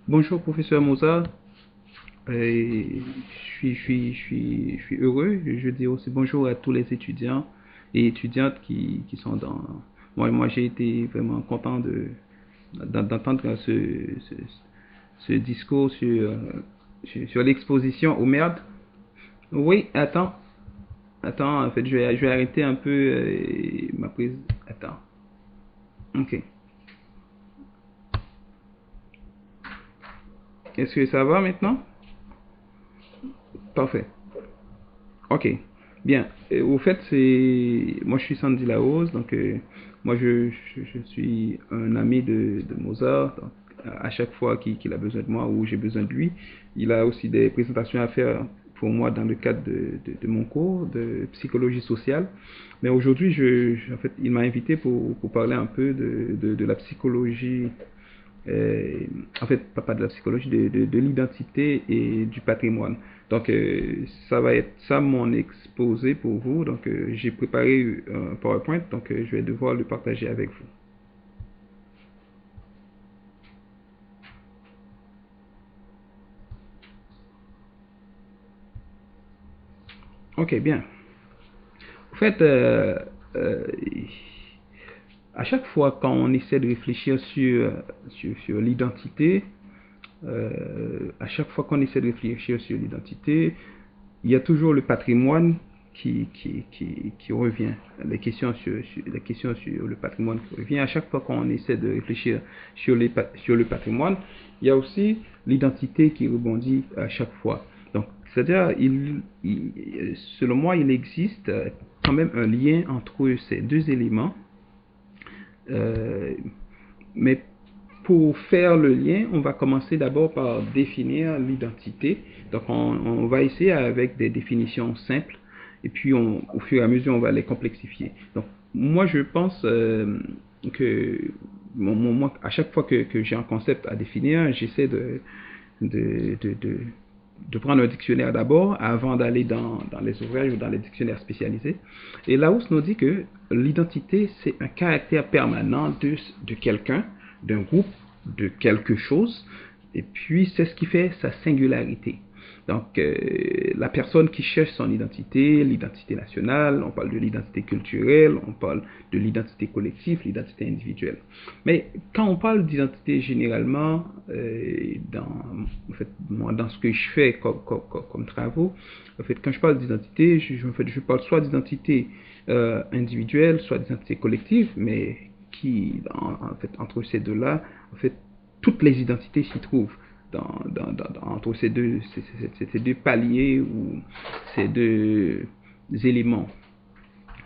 Bonjour, professeur Mozart. Je suis heureux. Je dis aussi bonjour à tous les étudiants et étudiantes qui sont dans. Moi, j'ai été vraiment content d'entendre ce discours sur l'exposition. Oh merde. Oui, attends. En fait, je vais arrêter un peu ma prise. Attends. Ok. Est-ce que ça va maintenant? Parfait. Ok, bien. Au fait, moi je suis Sandy Laos, donc moi je suis un ami de Mozart. Donc, à chaque fois qu'il a besoin de moi ou j'ai besoin de lui, il a aussi des présentations à faire pour moi dans le cadre de mon cours de psychologie sociale. Mais aujourd'hui, en fait, il m'a invité pour parler un peu de la psychologie, euh, en fait, pas de la psychologie, de l'identité et du patrimoine. Donc, ça va être ça mon exposé pour vous. Donc, j'ai préparé un PowerPoint, donc je vais devoir le partager avec vous. Ok, bien. En fait, euh, à chaque fois quand on essaie de réfléchir sur l'identité, à chaque fois qu'on essaie de réfléchir sur l'identité, il y a toujours le patrimoine qui revient. Les questions sur le patrimoine qui revient. À chaque fois qu'on essaie de réfléchir sur le patrimoine, il y a aussi l'identité qui rebondit à chaque fois. Donc, c'est-à-dire, selon moi, il existe quand même un lien entre ces deux éléments. Euh, mais pour faire le lien, on va commencer d'abord par définir l'identité. Donc, on va essayer avec des définitions simples et puis au fur et à mesure, on va les complexifier. Donc, moi, je pense que moi, à chaque fois que j'ai un concept à définir, j'essaie de, de, de, de prendre un dictionnaire d'abord avant d'aller dans les ouvrages ou dans les dictionnaires spécialisés. Et Larousse nous dit que l'identité, c'est un caractère permanent de quelqu'un, d'un groupe, de quelque chose, et puis c'est ce qui fait sa singularité. Donc, la personne qui cherche son identité, l'identité nationale, on parle de l'identité culturelle, on parle de l'identité collective, l'identité individuelle. Mais quand on parle d'identité généralement, en fait, moi, dans ce que je fais comme travaux, en fait, quand je parle d'identité, en fait, je parle soit d'identité individuelle, soit d'identité collective, mais en fait, entre ces deux-là, en fait, toutes les identités s'y trouvent entre ces deux paliers ou ces deux éléments.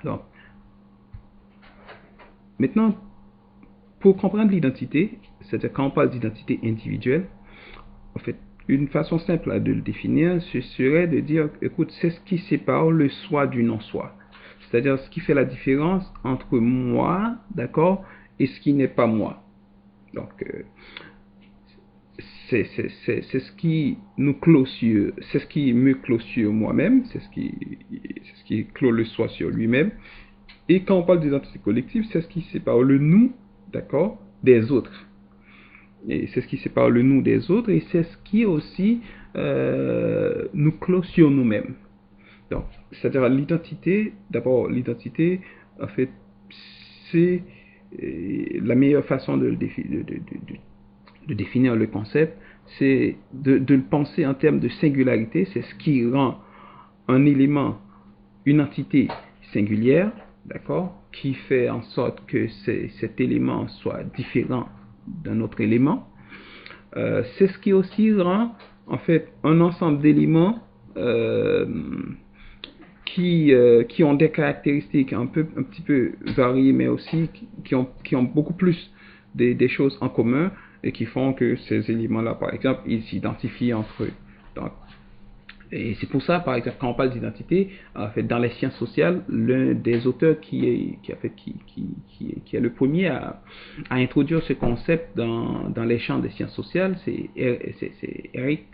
Donc, maintenant, pour comprendre l'identité, c'est-à-dire quand on parle d'identité individuelle, en fait, une façon simple de le définir, ce serait de dire, écoute, c'est ce qui sépare le soi du non-soi. C'est-à-dire ce qui fait la différence entre moi, d'accord, et ce qui n'est pas moi. Donc, c'est ce qui nous clôt sur, c'est ce qui me clôt sur moi-même, c'est ce qui clôt le soi sur lui-même. Et quand on parle d'identité collective, c'est ce qui sépare le nous, d'accord, des autres. Et c'est ce qui sépare le nous des autres et c'est ce qui aussi nous clôt sur nous-mêmes. Donc, c'est-à-dire l'identité, d'abord l'identité, en fait, c'est la meilleure façon de définir le concept, c'est de le penser en termes de singularité, c'est ce qui rend un élément, une entité singulière, d'accord, qui fait en sorte que cet élément soit différent d'un autre élément. C'est ce qui aussi rend en fait un ensemble d'éléments qui ont des caractéristiques un petit peu variées, mais aussi qui ont beaucoup plus des choses en commun et qui font que ces éléments-là, par exemple, ils s'identifient entre eux. Donc, et c'est pour ça, par exemple, quand on parle d'identité, en fait, dans les sciences sociales, l'un des auteurs qui est le premier à introduire ce concept dans les champs des sciences sociales, c'est Eric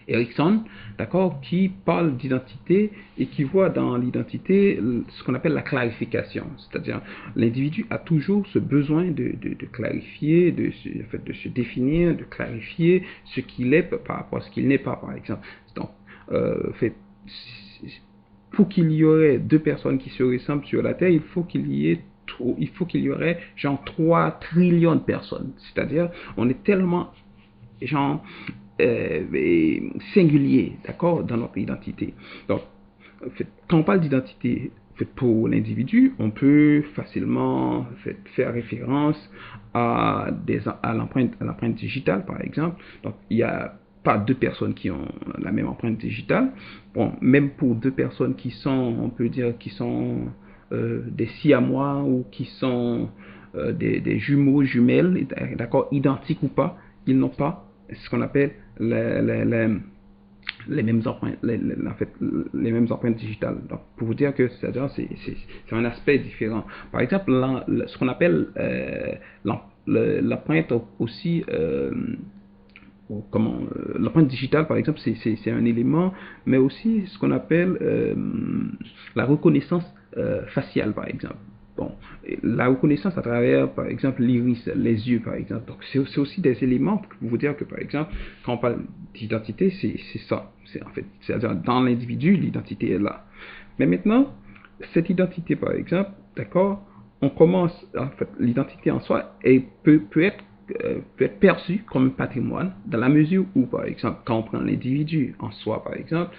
Erickson, d'accord, qui parle d'identité et qui voit dans l'identité ce qu'on appelle la clarification. C'est-à-dire, l'individu a toujours ce besoin de clarifier, en fait, de se définir, de clarifier ce qu'il est par rapport à ce qu'il n'est pas, par exemple. Donc, en fait, pour qu'il y aurait deux personnes qui se ressemblent sur la Terre, il faut qu'il y aurait genre 3 trillions de personnes. C'est-à-dire, on est tellement genre singulier, d'accord, dans notre identité. Donc, en fait, quand on parle d'identité pour l'individu, on peut facilement faire référence à l'empreinte digitale, par exemple. Donc, il y a pas deux personnes qui ont la même empreinte digitale. Bon, même pour deux personnes qui sont, on peut dire, qui sont des siamois ou qui sont des jumeaux, jumelles, d'accord, identiques ou pas, ils n'ont pas ce qu'on appelle les mêmes empreintes, en fait, les mêmes empreintes digitales. Donc, pour vous dire que c'est un aspect différent. Par exemple, ce qu'on appelle l'empreinte aussi, l'empreinte digitale, par exemple, c'est un élément, mais aussi ce qu'on appelle la reconnaissance faciale, par exemple. Bon, la reconnaissance à travers, par exemple, l'iris, les yeux, par exemple. Donc, c'est aussi des éléments pour vous dire que, par exemple, quand on parle d'identité, c'est ça. En fait, c'est-à-dire, dans l'individu, l'identité est là. Mais maintenant, cette identité, par exemple, d'accord, on commence, en fait, l'identité en soi peut être perçue comme un patrimoine dans la mesure où, par exemple, quand on prend l'individu en soi, par exemple,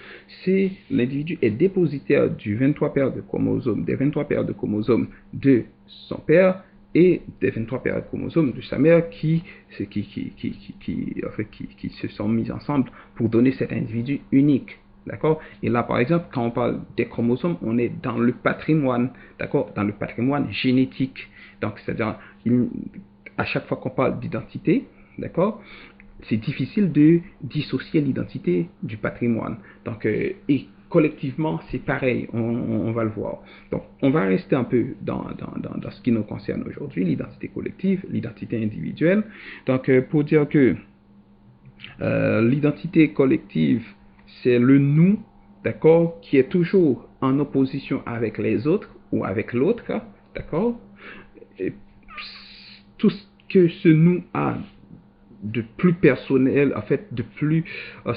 c'est l'individu est dépositaire des 23 paires de chromosomes de son père et des 23 paires de chromosomes de sa mère qui se sont mis ensemble pour donner cet individu unique. D'accord? Et là, par exemple, quand on parle des chromosomes, on est dans le patrimoine, d'accord? Dans le patrimoine génétique. Donc, c'est-à-dire, à chaque fois qu'on parle d'identité, d'accord? C'est difficile de dissocier l'identité du patrimoine. Donc, et collectivement, c'est pareil, on va le voir. Donc, on va rester un peu dans ce qui nous concerne aujourd'hui, l'identité collective, l'identité individuelle. Donc, pour dire que l'identité collective, c'est le nous, d'accord, qui est toujours en opposition avec les autres ou avec l'autre, d'accord. Tout ce que ce nous a de plus personnel, en fait, de plus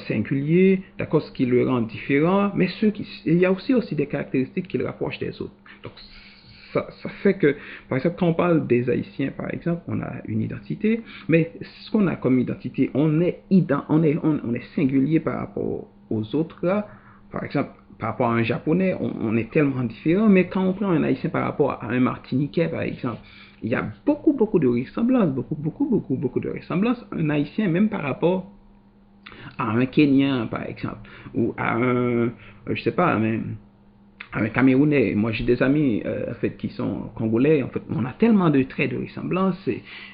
singulier, d'accord, ce qui le rend différent, mais il y a aussi des caractéristiques qui le rapprochent des autres. Donc, ça fait que, par exemple, quand on parle des Haïtiens, par exemple, on a une identité, mais ce qu'on a comme identité, on est singulier par rapport aux autres, là. Par exemple, par rapport à un Japonais, on est tellement différent, mais quand on prend un Haïtien par rapport à un Martiniquais, par exemple, il y a beaucoup de ressemblances, beaucoup de ressemblances. Un Haïtien, même par rapport à un Kenyan, par exemple, ou à je sais pas, à un Camerounais. Moi, j'ai des amis, en fait, qui sont congolais. En fait, on a tellement de traits de ressemblance,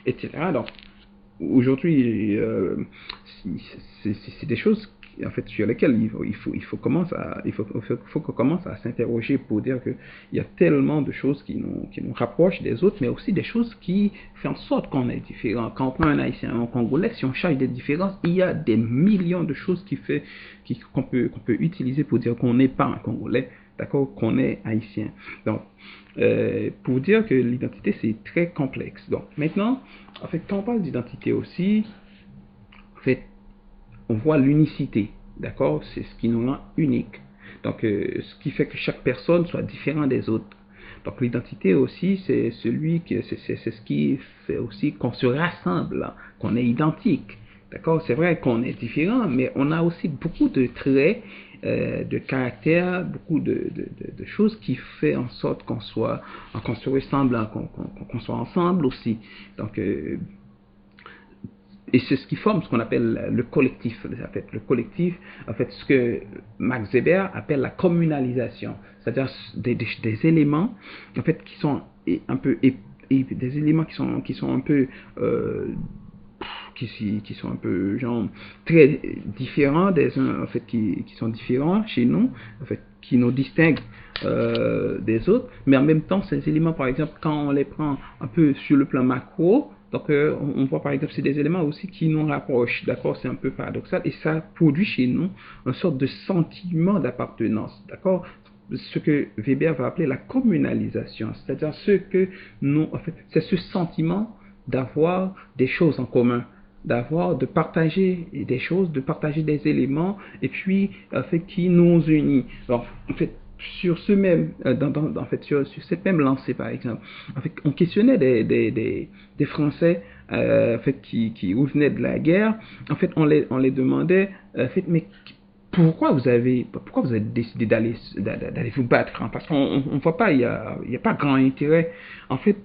etc. Donc, aujourd'hui, c'est des choses en fait sur lesquelles il faut qu'on commence à s'interroger pour dire que il y a tellement de choses qui nous rapprochent des autres, mais aussi des choses qui font en sorte qu'on est différent. Quand on prend un Haïtien, un Congolais, si on cherche des différences, il y a des millions de choses qu'on peut utiliser pour dire qu'on n'est pas un Congolais, d'accord, qu'on est haïtien. Donc, pour dire que l'identité, c'est très complexe. Donc, maintenant, en fait, quand on parle d'identité aussi, en fait, on voit l'unicité, d'accord? C'est ce qui nous rend unique. Donc, ce qui fait que chaque personne soit différente des autres. Donc, l'identité aussi, c'est ce qui fait aussi qu'on se rassemble, qu'on est identique. D'accord? C'est vrai qu'on est différent, mais on a aussi beaucoup de traits, de caractère, beaucoup de choses qui fait en sorte qu'on se ressemble, qu'on soit ensemble aussi. Donc, et c'est ce qui forme ce qu'on appelle le collectif. En fait, le collectif, en fait, ce que Max Weber appelle la communalisation, c'est-à-dire des éléments, en fait, qui sont un peu des éléments qui sont un peu qui sont un peu genre très différents des uns, en fait, qui sont différents chez nous, en fait, qui nous distinguent des autres, mais en même temps ces éléments, par exemple, quand on les prend un peu sur le plan macro, Donc, on voit par exemple, c'est des éléments aussi qui nous rapprochent, d'accord? C'est un peu paradoxal et ça produit chez nous une sorte de sentiment d'appartenance, d'accord? Ce que Weber va appeler la communalisation, c'est-à-dire ce que nous, en fait, c'est ce sentiment d'avoir des choses en commun, de partager des choses, de partager des éléments, et puis, en fait, qui nous unit. Alors, en fait, sur ce même, en fait, sur cette même lancée, par exemple, en fait, on questionnait des Français, en fait, qui venaient de la guerre. En fait, on les demandait, en fait, mais pourquoi vous avez décidé d'aller vous battre, hein? Parce qu'on ne voit pas, il y a pas grand intérêt. En fait,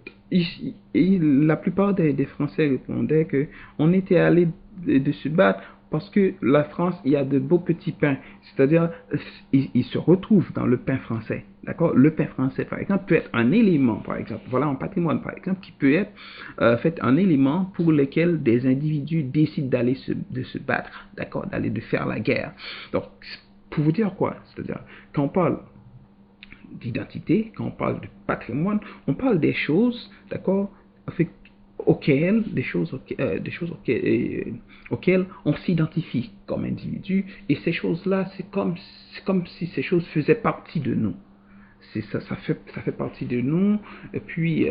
la plupart des Français répondaient que on était allé de se battre parce que la France, il y a de beaux petits pains. C'est-à-dire, ils se retrouvent dans le pain français. D'accord? Le pain français, par exemple, peut être un élément, par exemple. Voilà un patrimoine, par exemple, qui peut être fait un élément pour lequel des individus décident de se battre. D'accord? De faire la guerre. Donc, pour vous dire quoi? C'est-à-dire, quand on parle d'identité, quand on parle de patrimoine, on parle des choses, d'accord, auxquelles on s'identifie comme individu, et ces choses-là, c'est comme si ces choses faisaient partie de nous. Ça fait partie de nous, et puis,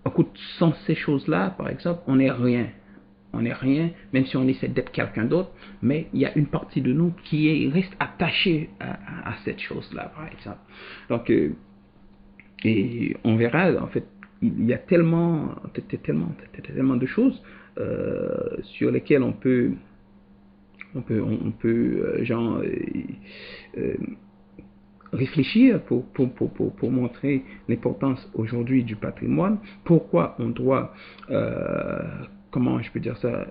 écoute, sans ces choses-là, par exemple, on n'est rien. On n'est rien, même si on essaie d'être quelqu'un d'autre, mais il y a une partie de nous reste attachée à cette chose-là, par exemple. Donc, et on verra, en fait, il y a tellement de choses sur lesquelles on peut genre, euh, réfléchir pour montrer l'importance aujourd'hui du patrimoine, pourquoi on doit, comment je peux dire ça,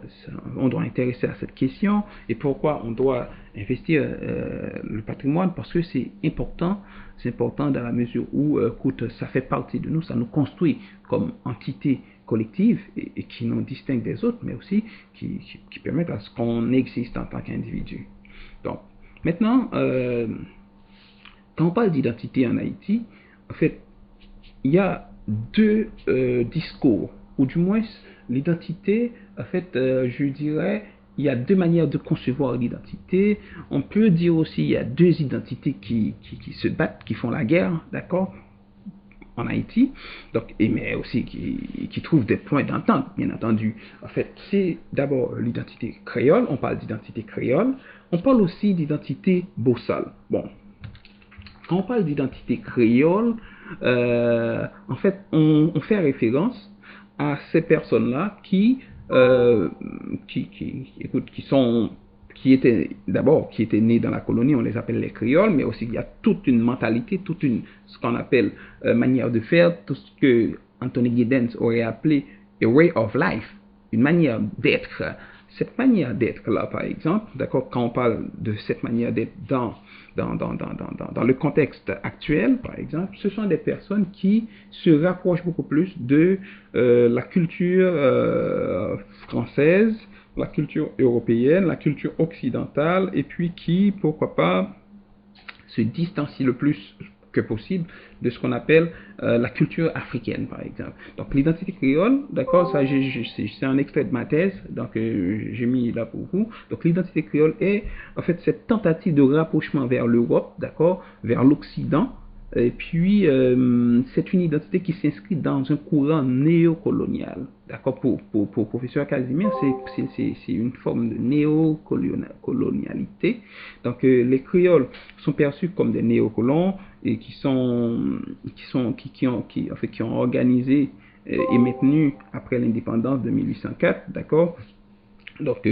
on doit intéresser à cette question et pourquoi on doit investir le patrimoine, parce que c'est important dans la mesure où, écoute, ça fait partie de nous, ça nous construit comme entité collective et qui nous distingue des autres, mais aussi qui permettent à ce qu'on existe en tant qu'individu. Donc, maintenant, quand on parle d'identité en Haïti, en fait, il y a deux discours, ou du moins l'identité, en fait, je dirais, il y a deux manières de concevoir l'identité. On peut dire aussi il y a deux identités qui se battent, qui font la guerre, d'accord, en Haïti, donc, mais aussi qui trouvent des points d'entente, bien entendu. En fait, c'est d'abord l'identité créole, on parle d'identité créole, on parle aussi d'identité bossale. Bon, quand on parle d'identité créole, en fait, on fait référence à ces personnes-là écoute, qui étaient nées dans la colonie, on les appelle les créoles, mais aussi il y a toute une mentalité, ce qu'on appelle manière de faire, tout ce que Anthony Giddens aurait appelé a way of life, une manière d'être. Cette manière d'être là, par exemple, d'accord, quand on parle de cette manière d'être dans le contexte actuel, par exemple, ce sont des personnes qui se rapprochent beaucoup plus de la culture française, la culture européenne, la culture occidentale, et puis qui, pourquoi pas, se distancient le plus que possible de ce qu'on appelle la culture africaine, par exemple. Donc l'identité créole, d'accord, ça c'est un extrait de ma thèse, donc j'ai mis là pour vous. Donc l'identité créole est en fait cette tentative de rapprochement vers l'Europe, d'accord, vers l'Occident. Et puis, c'est une identité qui s'inscrit dans un courant néocolonial. D'accord, pour professeur Casimir, c'est une forme de néocolonialité. Donc, les créoles sont perçus comme des néocolons et qui ont organisé et maintenu après l'indépendance de 1804, d'accord. Donc,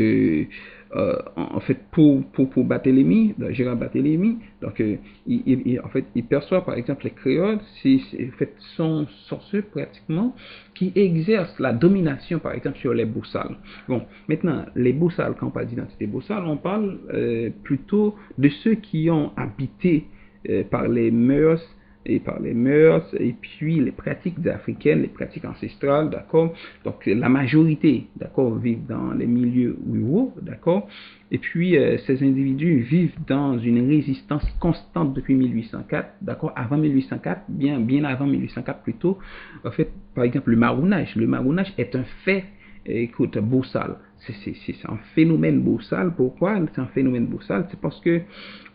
en fait, pour Barthélemy, Gérard Barthélemy, donc, en fait, il perçoit par exemple les créoles, en fait, sont ceux pratiquement qui exercent la domination, par exemple, sur les boussales. Bon, maintenant, les boussales, quand on parle d'identité boussale, on parle plutôt de ceux qui ont habité par les mœurs et par les mœurs, et puis les pratiques africaines, les pratiques ancestrales, d'accord. Donc la majorité, d'accord, vivent dans les milieux ruraux, d'accord. Et puis ces individus vivent dans une résistance constante depuis 1804, d'accord. Avant 1804, bien avant 1804 plutôt. En fait, par exemple, le marrounage. Le marrounage est un fait. Écoute, boursal, c'est un phénomène boursal. Pourquoi c'est un phénomène boursal? C'est parce que,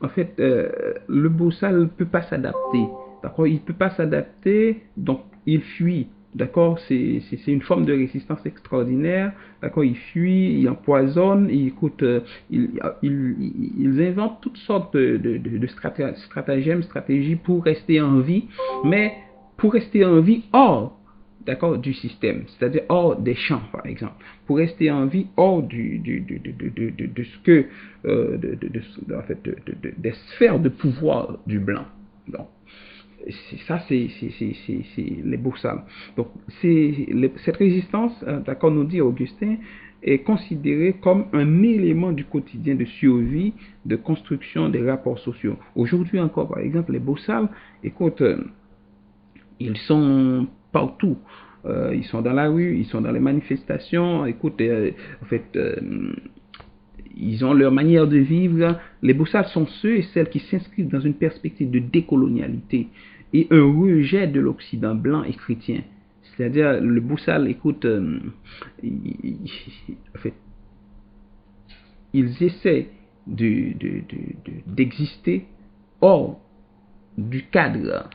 en fait, le boursal ne peut pas s'adapter. D'accord? Il ne peut pas s'adapter, donc il fuit. D'accord? C'est une forme de résistance extraordinaire. D'accord? Il fuit, il empoisonne, ils inventent toutes sortes de stratagèmes, stratégies pour rester en vie, mais pour rester en vie hors, d'accord, du système, c'est-à-dire hors des champs, par exemple, pour rester en vie hors de ce que, en fait, des sphères de pouvoir du blanc. Donc, ça, c'est les boursales. Donc, cette résistance, d'accord, nous dit Augustin, est considérée comme un élément du quotidien de survie, de construction des rapports sociaux. Aujourd'hui encore, par exemple, les boursales, écoute, ils sont partout. Ils sont dans la rue, ils sont dans les manifestations. Écoute, en fait, ils ont leur manière de vivre. Les boussards sont ceux et celles qui s'inscrivent dans une perspective de décolonialité et un rejet de l'Occident blanc et chrétien. C'est-à-dire, le boussal, écoute, en fait, ils essaient d'exister hors du cadre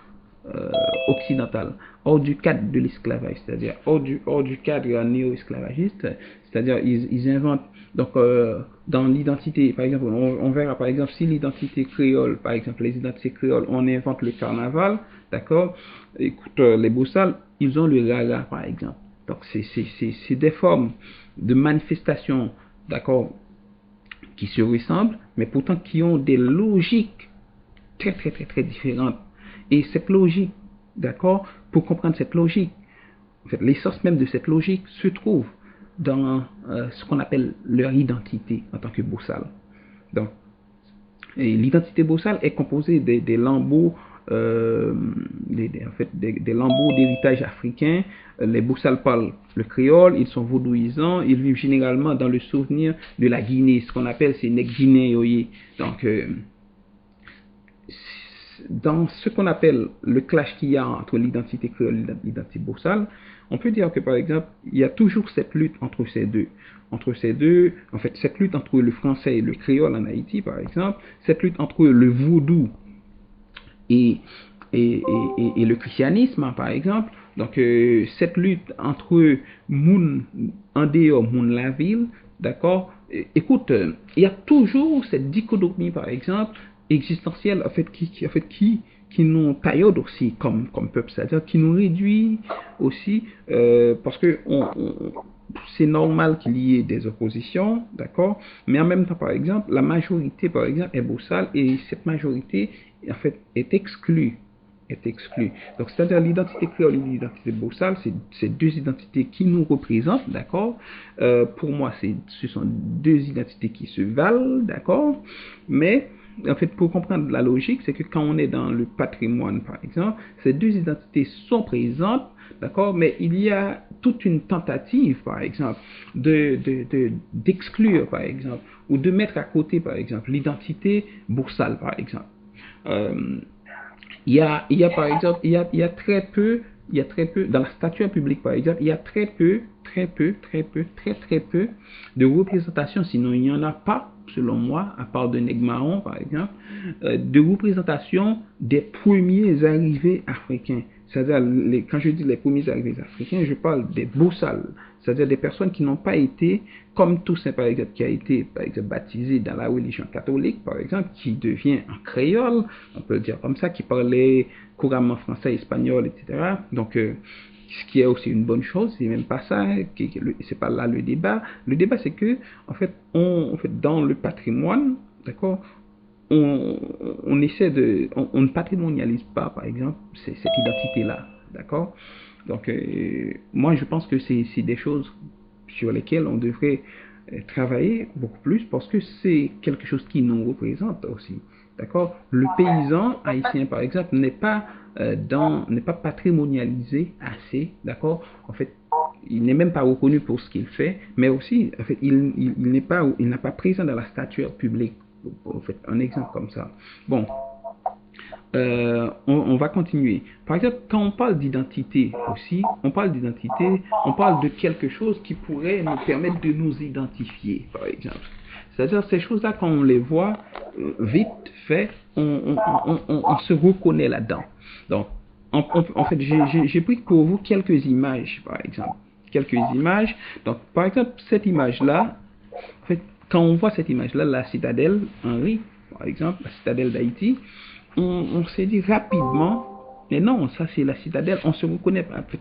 occidental, hors du cadre de l'esclavage, c'est-à-dire hors du cadre néo-esclavagiste, c'est-à-dire ils inventent, donc dans l'identité, par exemple, on verra par exemple si l'identité créole, par exemple les identités créoles, on invente le carnaval, d'accord, écoute, les boussales, ils ont le gaga par exemple, donc c'est des formes de manifestation, d'accord, qui se ressemblent, mais pourtant qui ont des logiques très différentes. Et cette logique, d'accord, pour comprendre cette logique, en fait, l'essence même de cette logique se trouve dans ce qu'on appelle leur identité en tant que boussal. Donc, l'identité boussale est composée des lambeaux, des lambeaux d'héritage africain. Les boussales parlent le créole, ils sont vaudouisants, ils vivent généralement dans le souvenir de la Guinée, ce qu'on appelle ces nègres guinéens. Donc, dans ce qu'on appelle le clash qu'il y a entre l'identité créole et l'identité boussale, on peut dire que par exemple, il y a toujours cette lutte entre ces deux. Entre ces deux, en fait, cette lutte entre le français et le créole en Haïti, par exemple, cette lutte entre le vaudou et, et le christianisme, par exemple. Donc, cette lutte entre Moun en dehors, Moun la ville, d'accord. Écoute, il y a toujours cette dichotomie, par exemple, existentielle, en fait, qui nous taille aussi comme peuple, c'est-à-dire qui nous réduit aussi, parce que c'est normal qu'il y ait des oppositions, d'accord, mais en même temps, par exemple, la majorité, par exemple, est boussale et cette majorité, en fait, est exclue. Donc, c'est-à-dire l'identité créole et l'identité boussale, c'est deux identités qui nous représentent, d'accord. Pour moi, ce sont deux identités qui se valent, d'accord. Mais en fait, pour comprendre la logique, c'est que quand on est dans le patrimoine, par exemple, ces deux identités sont présentes, d'accord, mais il y a toute une tentative, par exemple, d'exclure, par exemple, ou de mettre à côté, par exemple, l'identité boursale, par exemple. Il y a par exemple, il y a très peu, dans la statue publique par exemple, il y a très peu de représentation, sinon il n'y en a pas, selon moi, à part de Nègre par exemple, de représentation des premiers arrivés africains. C'est-à-dire, quand je dis les premiers arrivés africains, je parle des boussales, c'est-à-dire des personnes qui n'ont pas été, comme Toussaint par exemple, qui a été par exemple baptisé dans la religion catholique, par exemple, qui devient un créole, on peut le dire comme ça, qui parlait couramment français, espagnol, etc. Donc, ce qui est aussi une bonne chose, c'est même pas ça, c'est pas là le débat. Le débat, c'est que, en fait, dans le patrimoine, d'accord, on essaie on ne patrimonialise pas, par exemple, cette identité-là, d'accord. Donc, moi, je pense que c'est des choses sur lesquelles on devrait travailler beaucoup plus parce que c'est quelque chose qui nous représente aussi, d'accord. Le paysan haïtien, par exemple, n'est pas n'est pas patrimonialisé assez, d'accord? En fait, il n'est même pas reconnu pour ce qu'il fait, mais aussi, en fait, il n'a pas présent dans la stature publique. En fait, un exemple comme ça. Bon, on va continuer. Par exemple, quand on parle d'identité aussi, on parle d'identité, on parle de quelque chose qui pourrait nous permettre de nous identifier, par exemple. C'est-à-dire ces choses-là, quand on les voit vite fait, on se reconnaît là-dedans. Donc, en fait, j'ai pris pour vous quelques images, par exemple. Quelques images. Donc, par exemple, cette image-là, en fait, quand on voit cette image-là, la citadelle Henri, par exemple, la citadelle d'Haïti, on s'est dit rapidement, mais non, ça c'est la citadelle, on se reconnaît, en fait,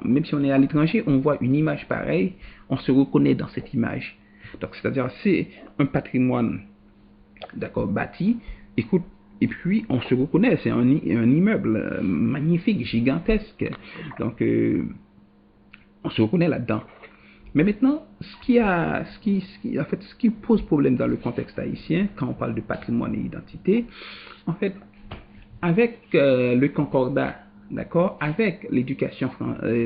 même si on est à l'étranger, on voit une image pareille, on se reconnaît dans cette image. Donc, c'est-à-dire, c'est un patrimoine, d'accord, bâti, écoute, et puis on se reconnaît, c'est un immeuble magnifique, gigantesque. Donc, on se reconnaît là-dedans. Mais maintenant, ce qui pose problème dans le contexte haïtien, quand on parle de patrimoine et identité, en fait, avec le concordat, d'accord, avec l'éducation,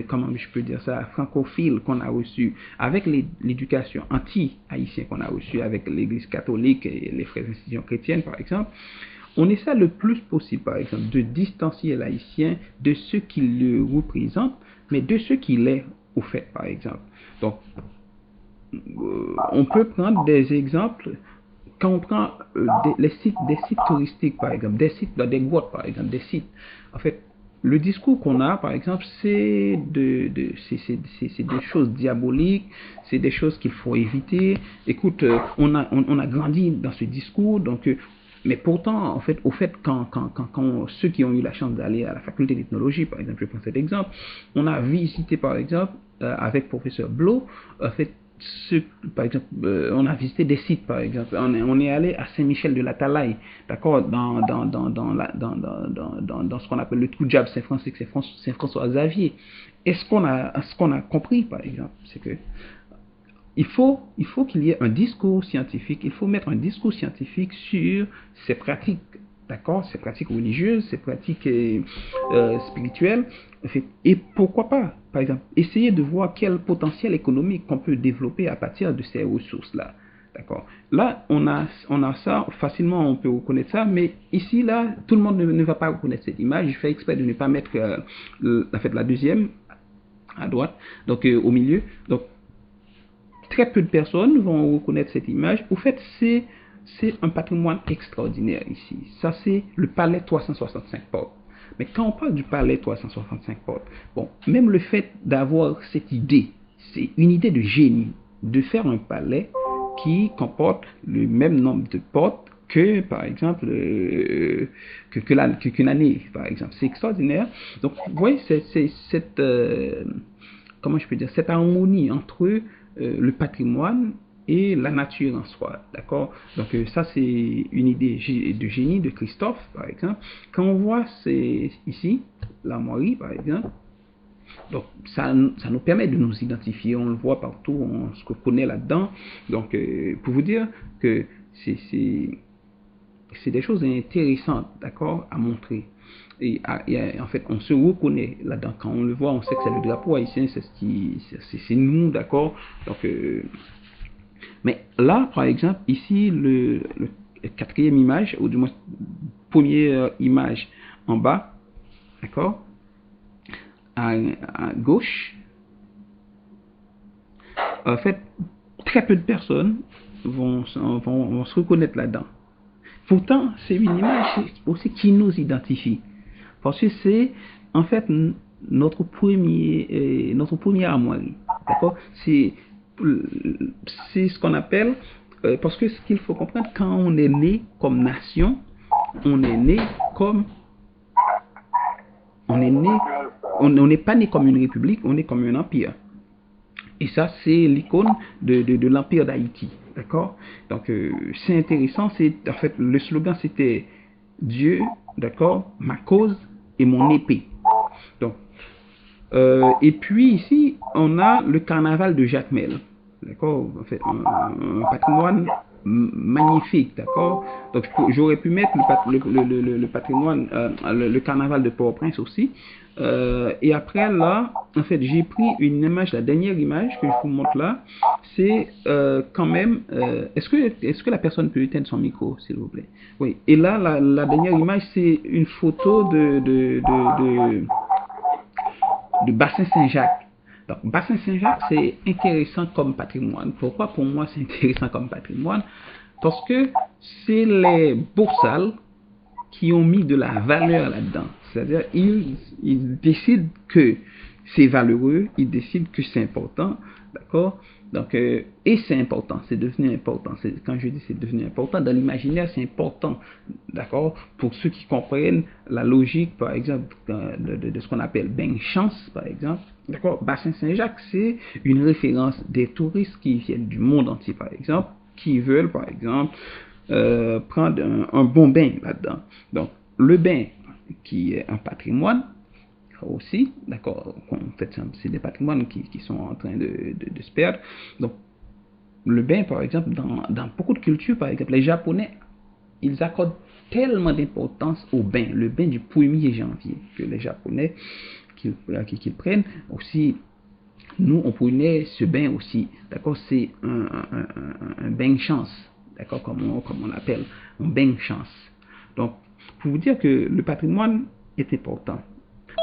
comment je peux dire ça, francophile qu'on a reçue, avec l'éducation anti-haïtienne qu'on a reçue avec l'Église catholique et les frères institutions chrétiennes, par exemple, on essaie le plus possible, par exemple, de distancier l'haïtien de ce qu'il le représente, mais de ce qu'il est au fait, par exemple. Donc, on peut prendre des exemples quand on prend des sites touristiques, par exemple, des sites, des grottes, par exemple, des sites. En fait, le discours qu'on a, par exemple, c'est des choses diaboliques, c'est des choses qu'il faut éviter. Écoute, on a grandi dans ce discours, donc mais pourtant, en fait, quand ceux qui ont eu la chance d'aller à la faculté d'ethnologie, par exemple, je prends cet exemple, on a visité, par exemple, avec professeur Blo, en fait, par exemple, on a visité des sites, par exemple. On est allé à Saint-Michel de la Talaye, d'accord, dans ce qu'on appelle le Toujab Saint-Francis, Saint-François-Xavier. Et ce qu'on a compris, par exemple, c'est que il faut qu'il y ait un discours scientifique, il faut mettre un discours scientifique sur ces pratiques, d'accord, ces pratiques religieuses, ces pratiques spirituelles, et pourquoi pas, par exemple, essayer de voir quel potentiel économique qu'on peut développer à partir de ces ressources-là. D'accord. Là, on a ça, facilement on peut reconnaître ça, mais ici, là, tout le monde ne va pas reconnaître cette image. Je fais exprès de ne pas mettre la deuxième à droite, donc au milieu. Donc, très peu de personnes vont reconnaître cette image. Au fait, c'est un patrimoine extraordinaire ici. Ça, c'est le palais 365 portes. Mais quand on parle du palais 365 portes, bon, même le fait d'avoir cette idée, c'est une idée de génie, de faire un palais qui comporte le même nombre de portes que, par exemple, qu'une année, par exemple. C'est extraordinaire. Donc, vous voyez, c'est cette, comment je peux dire, cette harmonie entre le patrimoine et la nature en soi, d'accord. Donc ça c'est une idée de génie de Christophe, par exemple. Quand on voit ici l'armoirie, par exemple, donc ça nous permet de nous identifier, on le voit partout, on se reconnaît là-dedans. Donc pour vous dire que c'est des choses intéressantes, d'accord, à montrer. Et en fait, on se reconnaît là-dedans. Quand on le voit, on sait que c'est le drapeau haïtien, c'est nous, d'accord. Donc, mais là, par exemple, ici, le quatrième image, ou du moins, première image en bas, d'accord, à gauche, en fait, très peu de personnes vont se reconnaître là-dedans. Pourtant, c'est une image aussi qui nous identifie. Parce que c'est, en fait, notre première armoirie. D'accord. C'est ce qu'on appelle, parce que ce qu'il faut comprendre, quand on est né comme nation, on est né comme, on n'est pas né comme une république, on est comme un empire. Et ça, c'est l'icône de l'empire d'Haïti. D'accord. Donc, c'est intéressant. En fait, le slogan, c'était Dieu, d'accord, ma cause et mon épée. Donc, et puis ici, on a le carnaval de Jacmel. D'accord. En fait, un patrimoine magnifique, d'accord? Donc j'aurais pu mettre le patrimoine, le carnaval de Port-au-Prince aussi. Et après là, en fait, j'ai pris une image, la dernière image que je vous montre là, c'est quand même. Est-ce que la personne peut éteindre son micro, s'il vous plaît? Oui. Et là, la dernière image, c'est une photo de Bassin Saint-Jacques. Donc, Bassin Saint-Jacques, c'est intéressant comme patrimoine. Pourquoi pour moi c'est intéressant comme patrimoine? Parce que c'est les Boursales qui ont mis de la valeur là-dedans. C'est-à-dire, ils décident que c'est valeureux, ils décident que c'est important, d'accord? Donc, et c'est important, c'est devenu important. Quand je dis c'est devenu important, dans l'imaginaire, c'est important, d'accord? Pour ceux qui comprennent la logique, par exemple, de ce qu'on appelle Beng Chance, par exemple, d'accord? Bassin Saint-Jacques, c'est une référence des touristes qui viennent du monde entier, par exemple, qui veulent, par exemple, prendre un bon bain là-dedans. Donc, le bain, qui est un patrimoine aussi, d'accord, en fait, c'est des patrimoines qui sont en train de se perdre. Donc, le bain, par exemple, dans beaucoup de cultures, par exemple, les Japonais, ils accordent tellement d'importance au bain, le bain du 1er janvier, que les Japonais qu'ils prennent aussi. Nous, on prenait ce bain aussi, d'accord, c'est un bain de chance, d'accord, comme on l'appelle, un bain de chance. Donc, pour vous dire que le patrimoine est important.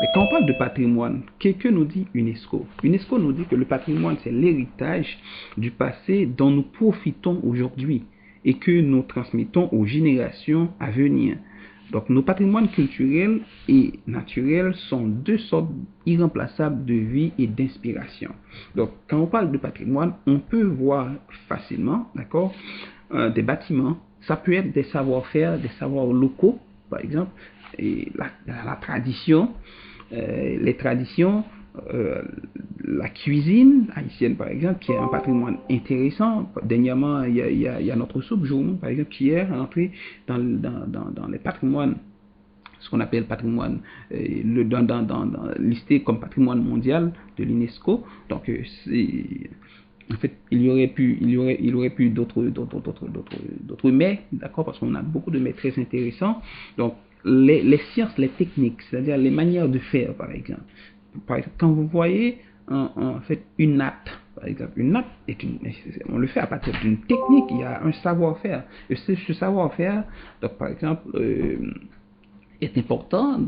Mais quand on parle de patrimoine, quelqu'un nous dit UNESCO. UNESCO nous dit que le patrimoine, c'est l'héritage du passé dont nous profitons aujourd'hui et que nous transmettons aux générations à venir. Donc, nos patrimoines culturels et naturels sont deux sortes irremplaçables de vie et d'inspiration. Donc, quand on parle de patrimoine, on peut voir facilement, d'accord, des bâtiments. Ça peut être des savoir-faire, des savoirs locaux, par exemple, et la tradition, les traditions, la cuisine haïtienne, par exemple, qui est un patrimoine intéressant. Dernièrement, il y a notre soupe journée, par exemple, qui est entrée dans les patrimoines, ce qu'on appelle patrimoine, listé comme patrimoine mondial de l'UNESCO. Donc, en fait, il y aurait pu d'autres mets, d'accord, parce qu'on a beaucoup de mets très intéressants. Donc, les sciences, les techniques, c'est-à-dire les manières de faire, par exemple. Quand vous voyez en fait une natte, par exemple, une natte on le fait à partir d'une technique, il y a un savoir-faire. Et ce savoir-faire, donc par exemple, est important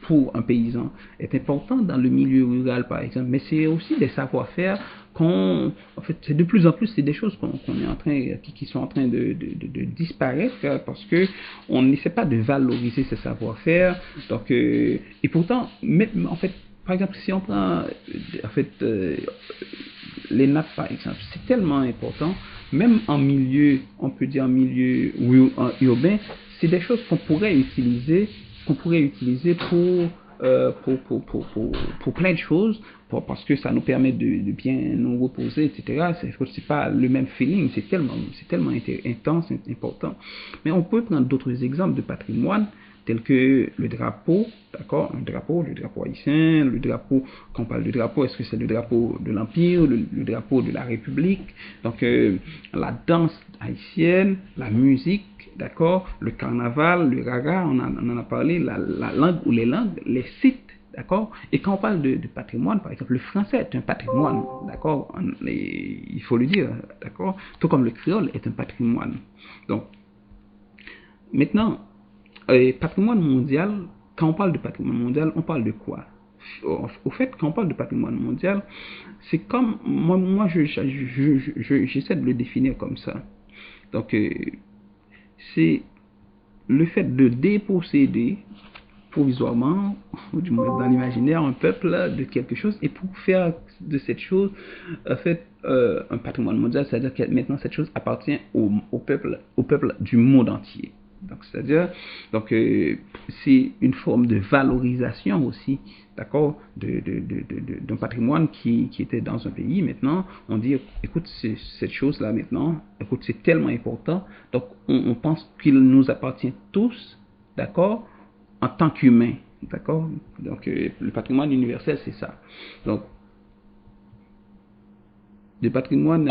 pour un paysan, est important dans le milieu rural par exemple, mais c'est aussi des savoir-faire en fait, c'est de plus en plus, c'est des choses qu'on est en train, qui sont en train de disparaître parce que on n'essaie pas de valoriser ces savoir-faire. Donc, et pourtant, même, en fait, par exemple, si on prend, en fait, les nappes par exemple, c'est tellement important, même en milieu, on peut dire en milieu urbain, c'est des choses qu'on pourrait utiliser pour plein de choses, parce que ça nous permet de bien nous reposer, etc. C'est pas le même feeling, c'est tellement intense, important. Mais on peut prendre d'autres exemples de patrimoine, tels que le drapeau, d'accord, le drapeau haïtien, le drapeau, quand on parle de drapeau, est-ce que c'est le drapeau de l'Empire, le drapeau de la République, donc la danse haïtienne, la musique, d'accord, le carnaval, le raga, on en a parlé, la langue ou les langues, les sites, d'accord. Et quand on parle de patrimoine, par exemple, le français est un patrimoine, d'accord, il faut le dire, d'accord, tout comme le créole est un patrimoine. Donc, maintenant, patrimoine mondial, quand on parle de patrimoine mondial, on parle de quoi? Au fait, quand on parle de patrimoine mondial, c'est comme, moi j'essaie de le définir comme ça. Donc, c'est le fait de déposséder provisoirement, ou du moins dans l'imaginaire, un peuple de quelque chose, et pour faire de cette chose, en fait, un patrimoine mondial, c'est-à-dire que maintenant cette chose appartient au peuple du monde entier. Donc, c'est-à-dire, donc, c'est une forme de valorisation aussi, d'accord, d'un patrimoine qui était dans un pays. Maintenant, on dit, écoute, cette chose-là maintenant, écoute, c'est tellement important, donc on pense qu'il nous appartient tous, d'accord, en tant qu'humain, d'accord. Donc, le patrimoine universel, c'est ça. Donc, le patrimoine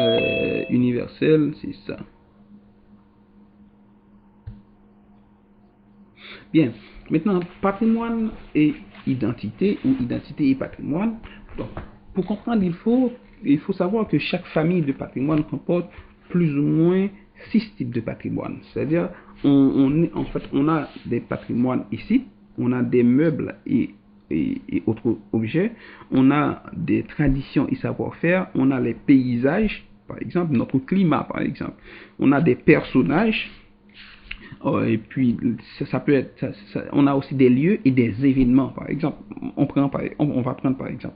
universel, c'est ça. Bien. Maintenant, patrimoine et identité, ou identité et patrimoine. Donc, pour comprendre, il faut savoir que chaque famille de patrimoine comporte plus ou moins 6 types de patrimoine. C'est-à-dire, en fait, on a des patrimoines ici, on a des meubles et autres objets, on a des traditions et savoir-faire, on a les paysages, par exemple, notre climat, par exemple, on a des personnages, et puis ça peut être, on a aussi des lieux et des événements, par exemple, on va prendre par exemple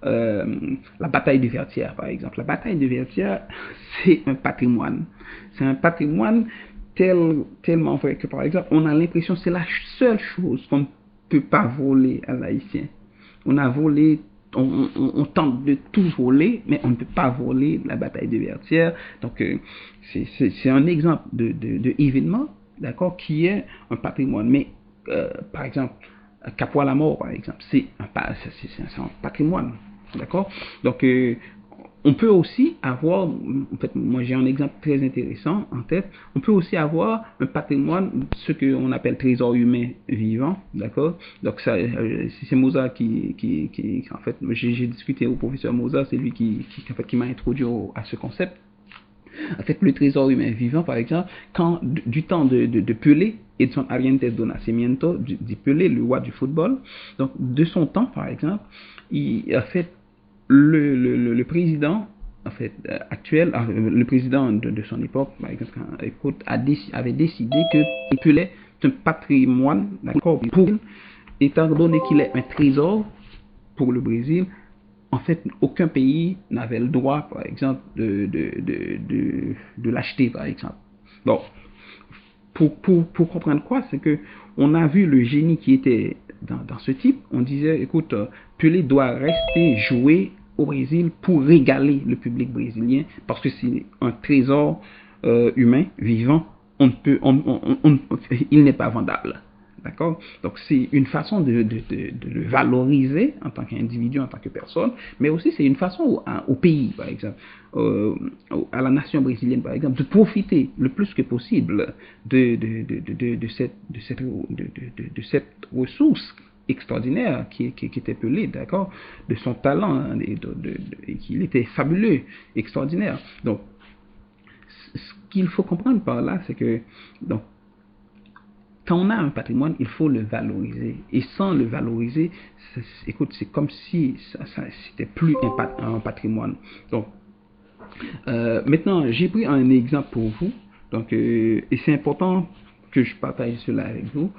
euh, la bataille de Vertières, par exemple. La bataille de Vertières, c'est un patrimoine. C'est un patrimoine tellement vrai que, par exemple, on a l'impression que c'est la seule chose qu'on ne peut pas voler à l'haïtien. On a volé, on tente de tout voler, mais on ne peut pas voler la bataille de Vertières. Donc, c'est un exemple de événement, d'accord, qui est un patrimoine. Mais, par exemple, Capois la mort, par exemple, c'est un patrimoine. D'accord. Donc, on peut aussi avoir, en fait, moi j'ai un exemple très intéressant en tête, on peut aussi avoir un patrimoine, ce qu'on appelle trésor humain vivant, d'accord. Donc, ça, c'est Mozart en fait, j'ai discuté au professeur Mozart, c'est lui en fait, qui m'a introduit à ce concept. En fait, le trésor humain vivant, par exemple, quand du temps de Pelé et de son Arientes do Nascimento, de Pelé, le roi du football, donc de son temps, par exemple, il a fait le président en fait actuel, le président de son époque, par exemple, avait décidé que Pelé est un patrimoine, d'accord, pour étant donné qu'il est un trésor pour le Brésil. En fait, aucun pays n'avait le droit, par exemple, de l'acheter, par exemple. Bon, pour comprendre quoi, c'est que on a vu le génie qui était dans ce type. On disait, écoute, Pelé doit rester jouer au Brésil pour régaler le public brésilien parce que c'est un trésor humain, vivant. Il n'est pas vendable. D'accord. Donc, c'est une façon de le valoriser en tant qu'individu, en tant que personne, mais aussi c'est une façon au pays, par exemple, à la nation brésilienne, par exemple, de profiter le plus que possible de cette ressource extraordinaire qui était Pelé, d'accord, de son talent, et qu'il était fabuleux, extraordinaire. Donc, ce qu'il faut comprendre par là, c'est que, donc, quand on a un patrimoine, il faut le valoriser. Et sans le valoriser, écoute, c'est comme si c'était plus un patrimoine. Donc, maintenant, j'ai pris un exemple pour vous. Donc, et c'est important que je partage cela avec vous.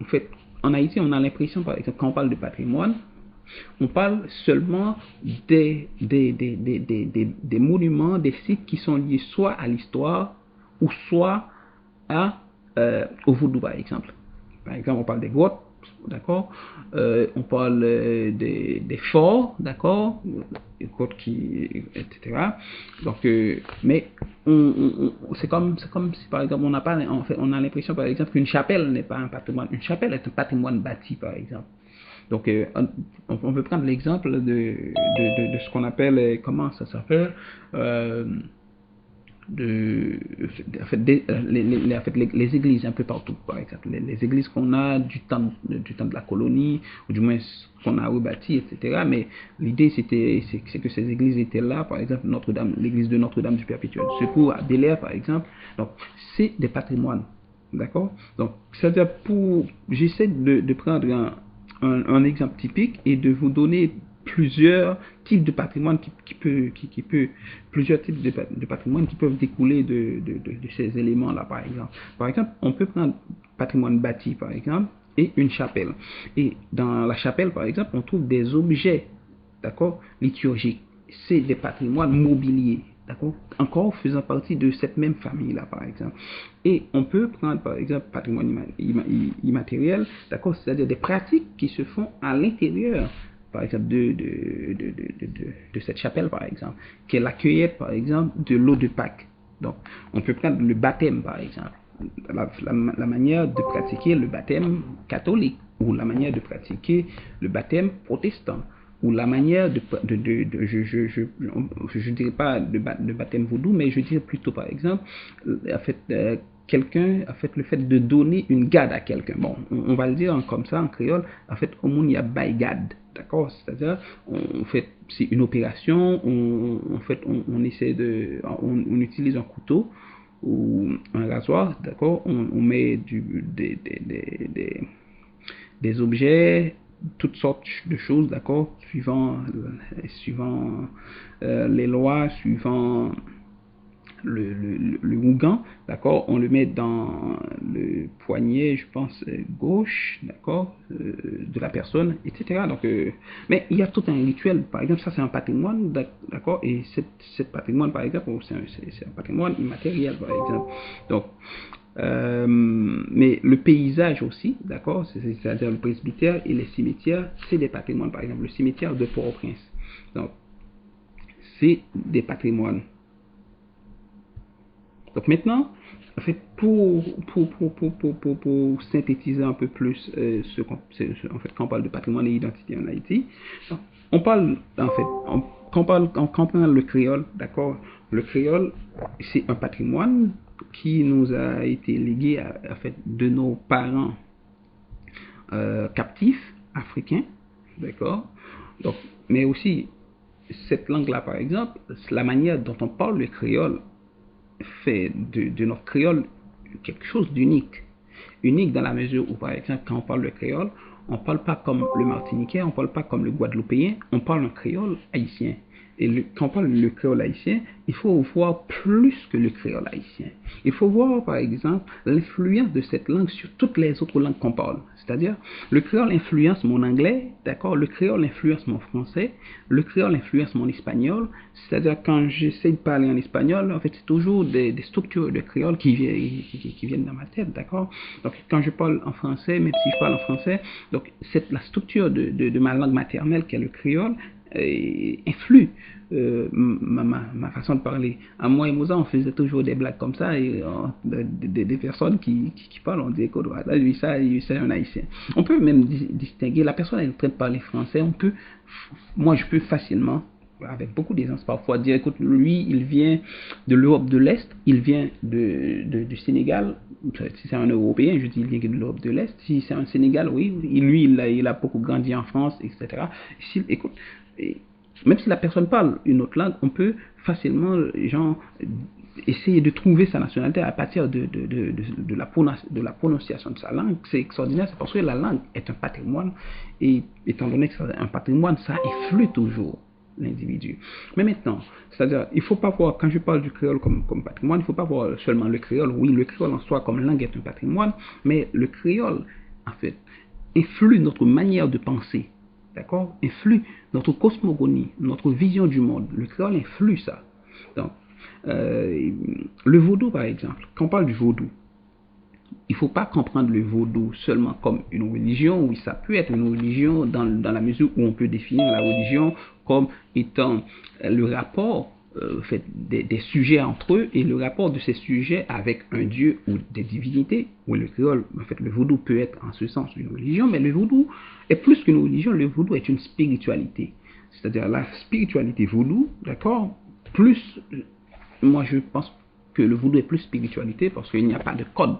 En fait, en Haïti, on a l'impression, par exemple, quand on parle de patrimoine, on parle seulement des monuments, des sites qui sont liés soit à l'histoire ou soit au vaudou, par exemple. Par exemple, on parle des grottes, d'accord. On parle des forts, d'accord, des grottes etc. Donc, mais c'est comme si, par exemple, on a l'impression, par exemple, qu'une chapelle n'est pas un patrimoine. Une chapelle est un patrimoine bâti, par exemple. Donc, on peut prendre l'exemple de ce qu'on appelle, comment ça s'appelle, en fait, les églises un peu partout, par exemple. Les églises qu'on a du temps de la colonie, ou du moins qu'on a rebâti, etc. Mais l'idée, c'est que ces églises étaient là, par exemple, Notre-Dame, l'église de Notre-Dame du Perpétuel Secours à Bel Air, par exemple. Donc, c'est des patrimoines. D'accord. Donc, c'est-à-dire, j'essaie de prendre un exemple typique et de vous donner plusieurs types de patrimoine plusieurs types de patrimoine qui peuvent découler de ces éléments-là, par exemple. Par exemple, on peut prendre patrimoine bâti, par exemple, et une chapelle. Et dans la chapelle, par exemple, on trouve des objets, d'accord, liturgiques. C'est des patrimoines mobiliers, d'accord, encore faisant partie de cette même famille-là, par exemple. Et on peut prendre, par exemple, patrimoine immatériel, d'accord, c'est-à-dire des pratiques qui se font à l'intérieur, par exemple, de cette chapelle, par exemple, qui est la cueillette, par exemple, de l'eau de Pâques. Donc, on peut prendre le baptême, par exemple, la manière de pratiquer le baptême catholique, ou la manière de pratiquer le baptême protestant, ou la manière je dirais pas de baptême vaudou, mais je dirais plutôt, par exemple, en fait, quelqu'un, en fait, le fait de donner une garde à quelqu'un. Bon, on va le dire comme ça en créole, en fait, au monde, il y a baigade, d'accord? C'est-à-dire, on fait, c'est une opération, en fait, on essaie de, on utilise un couteau ou un rasoir, d'accord? On met des objets, toutes sortes de choses, d'accord? Suivant les lois, suivant le Ougan, d'accord, on le met dans le poignet, je pense, gauche, d'accord, de la personne, etc. Donc, mais il y a tout un rituel, par exemple, ça c'est un patrimoine, d'accord, et cette patrimoine, par exemple, c'est un patrimoine immatériel, par exemple. Donc, mais le paysage aussi, d'accord, c'est-à-dire le presbytère et les cimetières, c'est des patrimoines, par exemple, le cimetière de Port-au-Prince. Donc, c'est des patrimoines. Donc maintenant, en fait, pour synthétiser un peu plus en fait, quand on parle de patrimoine et identité en Haïti, on parle, en fait, quand on parle le créole, d'accord, le créole, c'est un patrimoine qui nous a été légué, en fait, de nos parents captifs africains, d'accord, donc, mais aussi, cette langue-là, par exemple, la manière dont on parle le créole, fait de notre créole quelque chose d'unique. Unique dans la mesure où, par exemple, quand on parle de créole, on ne parle pas comme le martiniquais, on ne parle pas comme le guadeloupéen, on parle un créole haïtien. Et quand on parle le créole haïtien, il faut voir plus que le créole haïtien. Il faut voir, par exemple, l'influence de cette langue sur toutes les autres langues qu'on parle. C'est-à-dire, le créole influence mon anglais, d'accord? Le créole influence mon français, le créole influence mon espagnol. C'est-à-dire, quand j'essaie de parler en espagnol, en fait, c'est toujours des structures de créole qui viennent dans ma tête, d'accord? Donc, quand je parle en français, même si je parle en français, donc, la structure de ma langue maternelle, qui est le créole, influe ma façon de parler. À moi et Moussa, on faisait toujours des blagues comme ça, et des personnes qui parlent, on dit, écoute, voilà, lui, ça, c'est un haïtien. On peut même distinguer, la personne est en train de parler français, moi, je peux facilement, avec beaucoup d'aisance parfois, dire, écoute, lui, il vient de l'Europe de l'Est, il vient du Sénégal. Si c'est un Européen, je dis il vient de l'Europe de l'Est. Si c'est un Sénégal, oui, lui, il a beaucoup grandi en France, etc. Écoute, même si la personne parle une autre langue, on peut facilement, genre, essayer de trouver sa nationalité à partir de la prononciation de sa langue. C'est extraordinaire, c'est parce que la langue est un patrimoine, et étant donné que c'est un patrimoine, ça influe toujours l'individu. Mais maintenant, c'est-à-dire, il ne faut pas voir, quand je parle du créole comme patrimoine, il ne faut pas voir seulement le créole. Oui, le créole en soi comme langue est un patrimoine, mais le créole, en fait, influe notre manière de penser, d'accord? Influe notre cosmogonie, notre vision du monde. Le créole influe ça. Donc, le vaudou, par exemple, quand on parle du vaudou, il ne faut pas comprendre le vaudou seulement comme une religion. Oui, ça peut être une religion dans la mesure où on peut définir la religion comme étant le rapport fait, des sujets entre eux, et le rapport de ces sujets avec un dieu ou des divinités. Oui, le créole, en fait, le vaudou peut être en ce sens une religion, mais le vaudou est plus qu'une religion. Le vaudou est une spiritualité. C'est-à-dire la spiritualité vaudou, d'accord, plus, moi je pense que le vaudou est plus spiritualité parce qu'il n'y a pas de code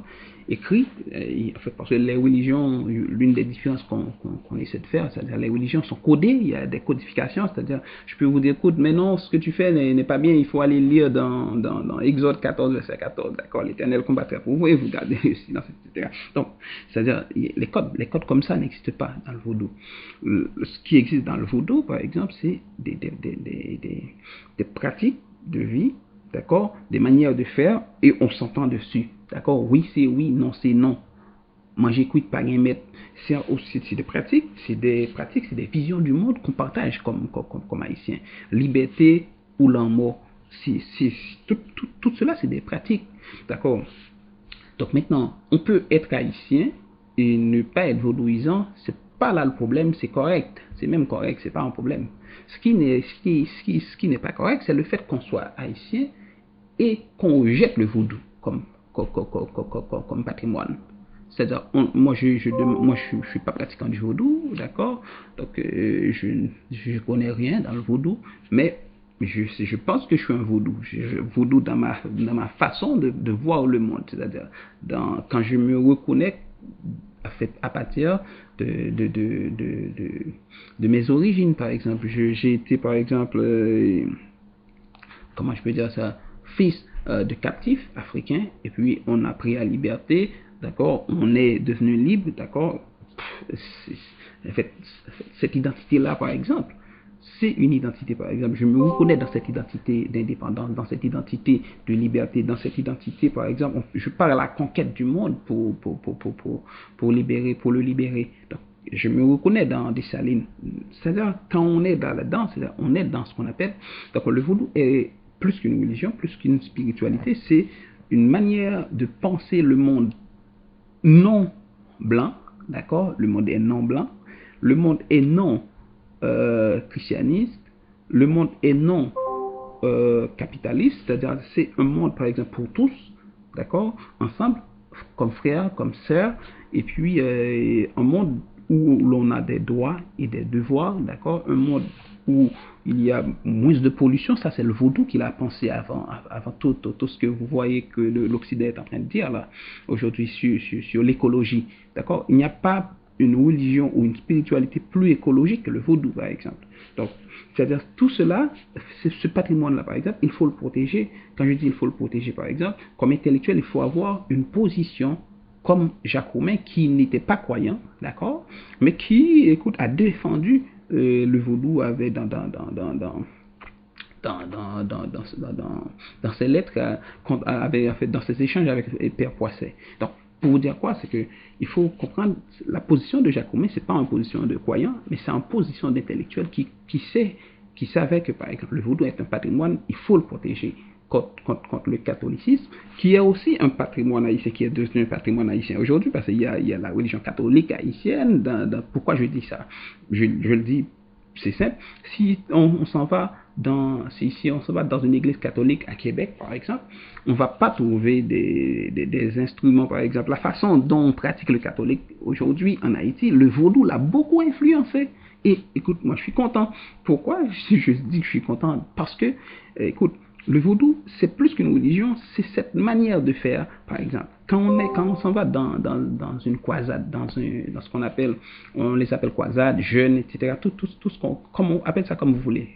écrit, en fait, parce que les religions, l'une des différences qu'on essaie de faire, c'est-à-dire les religions sont codées, il y a des codifications, c'est-à-dire je peux vous dire, écoute, mais non, ce que tu fais n'est pas bien, il faut aller lire dans Exode 14, verset 14, d'accord, l'Éternel combattra pour vous et vous gardez le silence, etc. Donc, c'est-à-dire, les codes comme ça n'existent pas dans le vaudou. Ce qui existe dans le vaudou, par exemple, c'est des pratiques de vie, d'accord, des manières de faire, et on s'entend dessus, d'accord, oui c'est oui, non c'est non. Moi j'écoute pas rien mettre. C'est des pratiques, c'est des visions du monde qu'on partage comme haïtiens. Liberté ou la mort, tout cela c'est des pratiques, d'accord. Donc maintenant, on peut être haïtien et ne pas être vaudouisant, c'est pas là le problème, c'est correct, c'est même correct, c'est pas un problème. Ce qui n'est pas correct, c'est le fait qu'on soit haïtien et qu'on rejette le vaudou comme patrimoine. C'est-à-dire, moi je suis pas pratiquant du vaudou, d'accord, donc je connais rien dans le vaudou, mais je pense que je suis un vaudou. Vaudou dans ma façon de voir le monde. C'est-à-dire, quand je me reconnais à partir de mes origines, par exemple. J'ai été, par exemple, comment je peux dire ça, fils de captifs africains, et puis on a pris la liberté, d'accord, on est devenu libre, d'accord. En fait, cette identité-là, par exemple, c'est une identité, par exemple. Je me reconnais dans cette identité d'indépendance, dans cette identité de liberté, dans cette identité, par exemple, je pars à la conquête du monde pour libérer, pour le libérer. Donc, je me reconnais dans Dessalines. C'est-à-dire, quand on est dans la danse, on est dans ce qu'on appelle. Donc, le vaudou est plus qu'une religion, plus qu'une spiritualité, c'est une manière de penser le monde non blanc, d'accord. Le monde est non blanc, le monde est non christianiste, le monde est non capitaliste, c'est-à-dire c'est un monde par exemple pour tous, d'accord, ensemble, comme frères, comme sœurs, et puis un monde où l'on a des droits et des devoirs, d'accord, un monde où il y a moins de pollution, ça c'est le vaudou qu'il a pensé avant tout ce que vous voyez que l'Occident est en train de dire là, aujourd'hui sur l'écologie, d'accord, il n'y a pas une religion ou une spiritualité plus écologique que le vaudou par exemple. Donc, c'est-à-dire tout cela, ce patrimoine-là par exemple, il faut le protéger. Quand je dis il faut le protéger par exemple, comme intellectuel, il faut avoir une position comme Jacques Roumain qui n'était pas croyant, d'accord, mais qui, écoute, a défendu le vaudou avait dans ses lettres, avait fait dans ses échanges avec Père Poisset. Donc, pour vous dire quoi, c'est que il faut comprendre la position de Jacques Roumain, c'est pas une position de croyant, mais c'est une position d'intellectuel qui savait que par exemple le vaudou est un patrimoine, il faut le protéger contre le catholicisme, qui est aussi un patrimoine haïtien, qui est devenu un patrimoine haïtien aujourd'hui, parce qu'il y a la religion catholique haïtienne. Pourquoi je dis ça? Je le dis, c'est simple. Si on s'en va si on se va dans une église catholique à Québec, par exemple, on ne va pas trouver des instruments, par exemple. La façon dont on pratique le catholique aujourd'hui en Haïti, le vaudou l'a beaucoup influencé. Et écoute, moi je suis content. Pourquoi je dis que je suis content? Parce que, écoute, le vaudou, c'est plus qu'une religion, c'est cette manière de faire, par exemple. Quand on s'en va dans une croisade, dans ce qu'on appelle, on les appelle croisades, jeûnes, etc., tout ce comme on appelle ça comme vous voulez.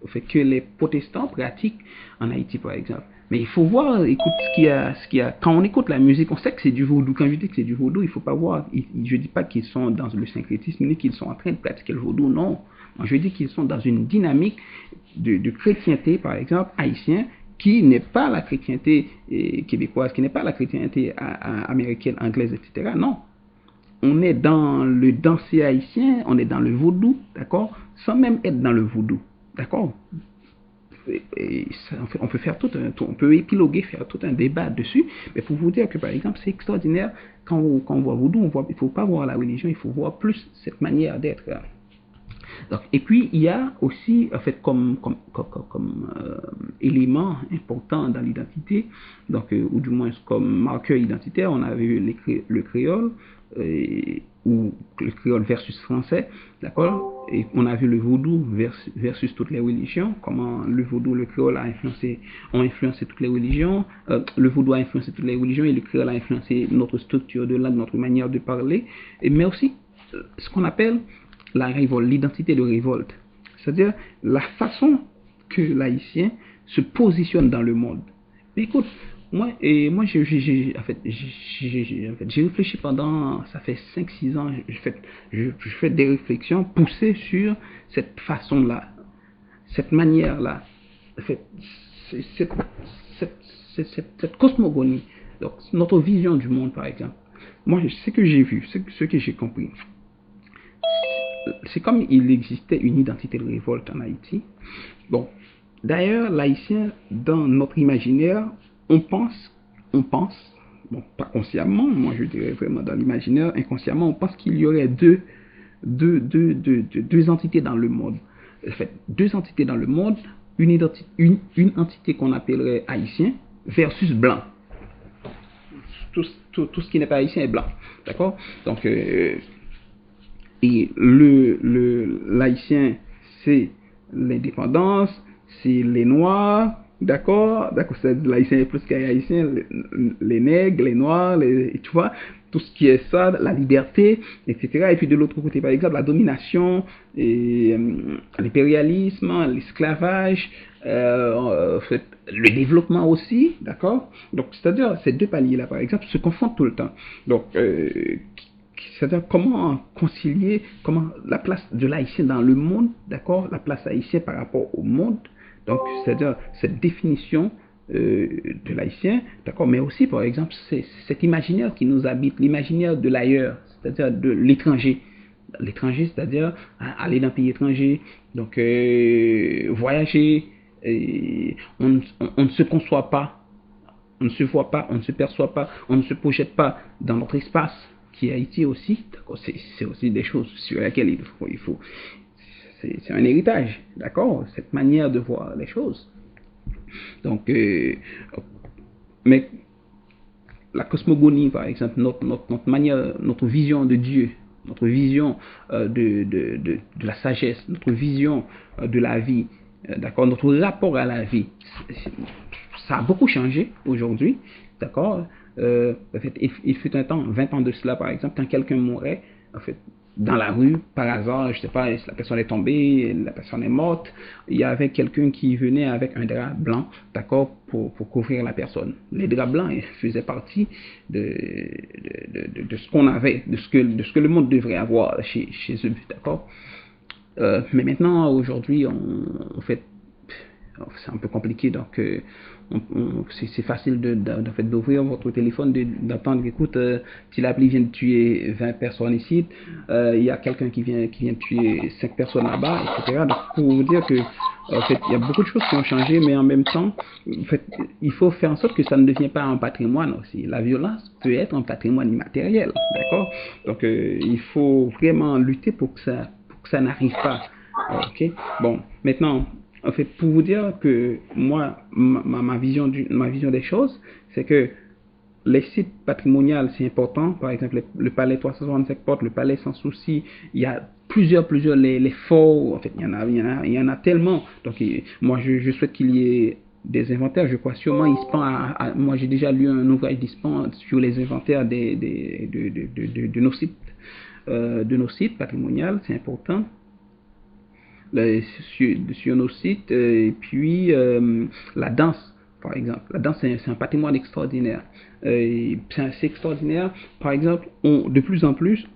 Fait que les protestants pratiquent en Haïti, par exemple. Mais il faut voir, écoute, ce qu'il y a. Quand on écoute la musique, on sait que c'est du vaudou. Quand je dis que c'est du vaudou, il faut pas voir. Je dis pas qu'ils sont dans le syncrétisme, ni qu'ils sont en train de pratiquer le vaudou, non. Moi, je dis qu'ils sont dans une dynamique de chrétienté, par exemple, haïtien, qui n'est pas la chrétienté québécoise, qui n'est pas la chrétienté américaine, anglaise, etc. Non. On est dans le danser haïtien, on est dans le vaudou, d'accord, sans même être dans le vaudou, d'accord. On peut faire on peut épiloguer, faire tout un débat dessus, mais pour vous dire que par exemple c'est extraordinaire quand on voit vaudou, il ne faut pas voir la religion, il faut voir plus cette manière d'être. Donc, et puis il y a aussi en fait comme élément important dans l'identité, donc ou du moins comme marqueur identitaire, on a vu le créole ou le créole versus français, d'accord, et on a vu le vaudou versus toutes les religions, comment le vaudou, le créole ont influencé toutes les religions, le vaudou a influencé toutes les religions et le créole a influencé notre structure de langue, notre manière de parler, mais aussi ce qu'on appelle la révolte, l'identité de révolte. C'est-à-dire la façon que l'haïtien se positionne dans le monde. Mais écoute, moi j'ai réfléchi pendant, ça fait 5-6 ans, je fais des réflexions poussées sur cette façon-là, cette manière-là, cette cosmogonie, donc notre vision du monde par exemple. Moi, ce que j'ai vu, ce que j'ai compris, c'est comme il existait une identité de révolte en Haïti. Bon, d'ailleurs, l'haïtien, dans notre imaginaire, on pense, bon, pas consciemment, moi je dirais vraiment dans l'imaginaire, inconsciemment, on pense qu'il y aurait deux entités dans le monde. En fait, deux entités dans le monde, une entité qu'on appellerait haïtien versus blanc. Tout ce qui n'est pas haïtien est blanc. D'accord? Donc, et l'haïtien, c'est l'indépendance, c'est les Noirs, d'accord, c'est l'haïtien plus qu'haïtien, les nègres, les Noirs, tu vois, tout ce qui est ça, la liberté, etc. Et puis de l'autre côté, par exemple, la domination, l'impérialisme, l'esclavage, le développement aussi, d'accord. Donc, c'est-à-dire, ces deux paliers-là, par exemple, se confondent tout le temps. Donc, c'est-à-dire comment concilier, comment la place de l'haïtien dans le monde, d'accord, la place haïtienne par rapport au monde, donc c'est-à-dire cette définition de l'haïtien, d'accord, mais aussi par exemple cet imaginaire qui nous habite, l'imaginaire de l'ailleurs, c'est-à-dire de l'étranger. L'étranger, c'est-à-dire aller dans un pays étranger, donc voyager, on ne se conçoit pas, on ne se voit pas, on ne se perçoit pas, on ne se projette pas dans notre espace qui est Haïti aussi. C'est aussi des choses sur lesquelles il faut c'est un héritage, d'accord, cette manière de voir les choses. Donc, mais la cosmogonie, par exemple, notre manière, notre vision de Dieu, notre vision de la sagesse, notre vision de la vie, d'accord, notre rapport à la vie, ça a beaucoup changé aujourd'hui, d'accord. En fait, il fut un temps, 20 ans de cela, par exemple, quand quelqu'un mourait, en fait, dans la rue, par hasard, je sais pas, la personne est tombée, la personne est morte, il y avait quelqu'un qui venait avec un drap blanc, d'accord, pour couvrir la personne. Les draps blancs faisaient partie de ce qu'on avait, de ce que le monde devrait avoir chez eux, d'accord. Mais maintenant, aujourd'hui, on fait, c'est un peu compliqué, donc c'est facile d'ouvrir votre téléphone, d'entendre, écoute, si la pluie vient de tuer 20 personnes ici, il y a quelqu'un qui vient de tuer 5 personnes là-bas, etc. Donc, pour vous dire que, en fait, il y a beaucoup de choses qui ont changé, mais en même temps, en fait, il faut faire en sorte que ça ne devienne pas un patrimoine aussi. La violence peut être un patrimoine immatériel, d'accord? Donc, il faut vraiment lutter pour que ça n'arrive pas. Ok? Bon, maintenant, en fait, pour vous dire que moi, ma vision des choses, c'est que les sites patrimoniaux, c'est important. Par exemple, le palais 365 portes, le palais sans souci, il y a plusieurs, les forts, en fait, il y en a tellement. Donc, moi, je souhaite qu'il y ait des inventaires. Je crois sûrement ISPAN moi, j'ai déjà lu un ouvrage d'ISPAN sur les inventaires de nos sites patrimoniaux, c'est important. Sur nos sites, et puis la danse, par exemple. La danse, c'est un patrimoine extraordinaire. C'est extraordinaire. Par exemple, de plus en plus,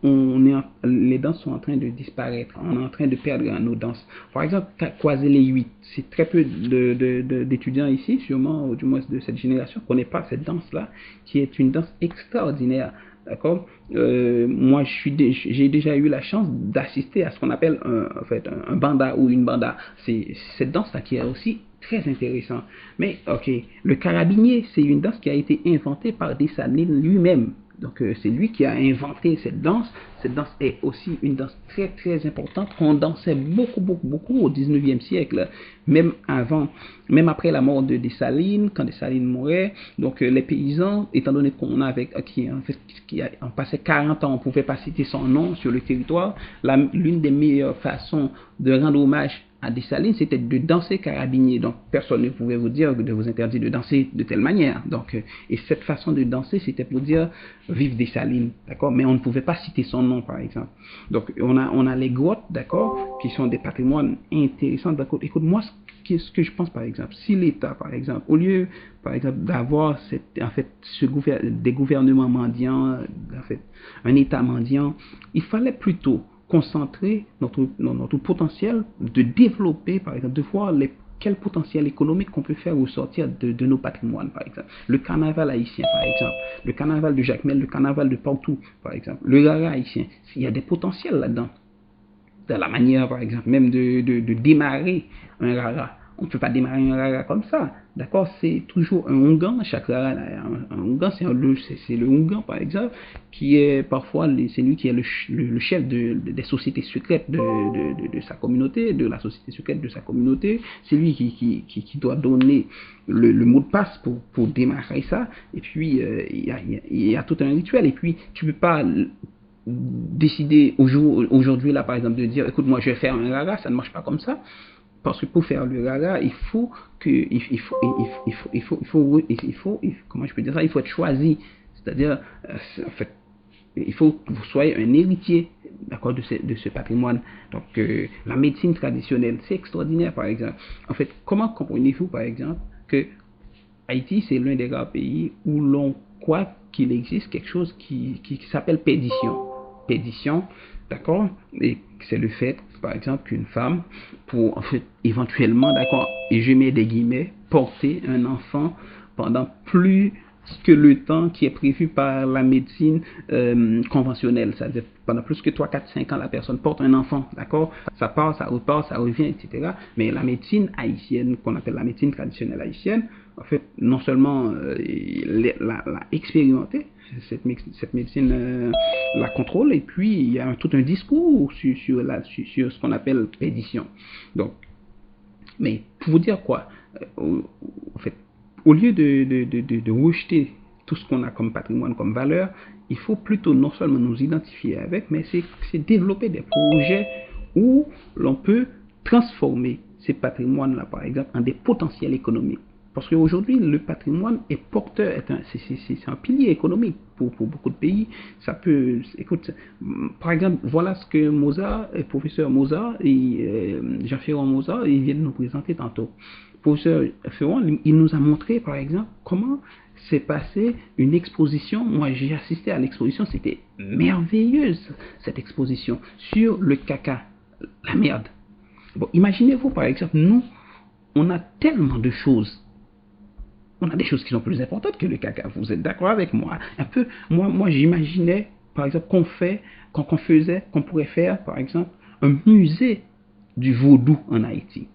les danses sont en train de disparaître. On est en train de perdre nos danses. Par exemple, croiser les 8. C'est très peu d'étudiants ici, sûrement, ou du moins de cette génération, ne connaît pas cette danse-là, qui est une danse extraordinaire. D'accord. Moi, j'ai déjà eu la chance d'assister à ce qu'on appelle un banda ou une banda. C'est cette danse-là qui est aussi très intéressante. Mais, ok, le carabinier, c'est une danse qui a été inventée par Dessalines lui-même. Donc, c'est lui qui a inventé cette danse. Cette danse est aussi une danse très, très importante qu'on dansait beaucoup au 19e siècle. Même après la mort de Dessalines, quand Dessalines mourait. Donc, les paysans, étant donné qu'on avait, on passait 40 ans, on ne pouvait pas citer son nom sur le territoire, l'une des meilleures façons de rendre hommage à Dessalines, c'était de danser carabinier. Donc, personne ne pouvait vous dire de vous interdire de danser de telle manière. Donc, et cette façon de danser, c'était pour dire vive Dessalines, d'accord? Mais on ne pouvait pas citer son nom, par exemple. Donc, on a les grottes, d'accord, qui sont des patrimoines intéressants. Écoute, moi, ce que je pense, par exemple, si l'État, par exemple, au lieu, par exemple, d'avoir des gouvernements mendiants, en fait, un État mendiant, il fallait plutôt concentrer notre potentiel de développer, par exemple, de voir quel potentiel économique qu'on peut faire ressortir de nos patrimoines, par exemple. Le carnaval haïtien, par exemple. Le carnaval de Jacmel, le carnaval de partout, par exemple. Le rara haïtien. Il y a des potentiels là-dedans. De la manière, par exemple, même de démarrer un rara. On ne peut pas démarrer un rara comme ça. D'accord? C'est toujours un Ongan. Chaque rara, un Ongan, c'est le Ongan, par exemple, qui est parfois, c'est lui qui est le chef des sociétés secrètes de sa communauté, de la société secrète de sa communauté. C'est lui qui doit donner le mot de passe pour démarrer ça. Et puis, il y a tout un rituel. Et puis, tu ne peux pas décider aujourd'hui, là, par exemple, de dire, écoute, moi, je vais faire un rara, ça ne marche pas comme ça. parce que pour faire le rara, il faut que, comment je peux dire ça, il faut être choisi. C'est-à-dire, en fait, il faut que vous soyez un héritier, d'accord, de ce patrimoine. Donc, la médecine traditionnelle, c'est extraordinaire, par exemple. En fait, comment comprenez-vous, par exemple, que Haïti, c'est l'un des rares pays où l'on croit qu'il existe quelque chose qui s'appelle pédition. Pédition, d'accord? Et c'est le fait, par exemple, qu'une femme, pour, en fait, éventuellement, d'accord, et je mets des guillemets, porter un enfant pendant plus que le temps qui est prévu par la médecine conventionnelle. C'est-à-dire, pendant plus que 3, 4, 5 ans, la personne porte un enfant, d'accord? Ça part, ça repart, ça revient, etc. Mais la médecine haïtienne, qu'on appelle la médecine traditionnelle haïtienne, en fait, non seulement l'a expérimenté, cette médecine la contrôle, et puis il y a tout un discours sur ce qu'on appelle pédition. Donc, mais pour vous dire quoi, en fait, au lieu de rejeter tout ce qu'on a comme patrimoine, comme valeur, il faut plutôt non seulement nous identifier avec, mais c'est développer des projets où l'on peut transformer ces patrimoines-là, par exemple, en des potentiels économiques. Parce qu'aujourd'hui, le patrimoine est porteur, c'est un pilier économique pour beaucoup de pays. Ça peut, écoute, par exemple, voilà ce que Mozart, professeur Mozart et Jean-Ferrand Mozart, ils viennent nous présenter tantôt. Professeur Ferrand, il nous a montré, par exemple, comment s'est passée une exposition. Moi, j'ai assisté à l'exposition, c'était merveilleuse, cette exposition, sur le caca, la merde. Bon, imaginez-vous, par exemple, nous, on a tellement de choses. On a des choses qui sont plus importantes que le caca. Vous êtes d'accord avec moi? Un peu, moi j'imaginais, par exemple, qu'on pourrait faire, par exemple, un musée du vaudou en Haïti.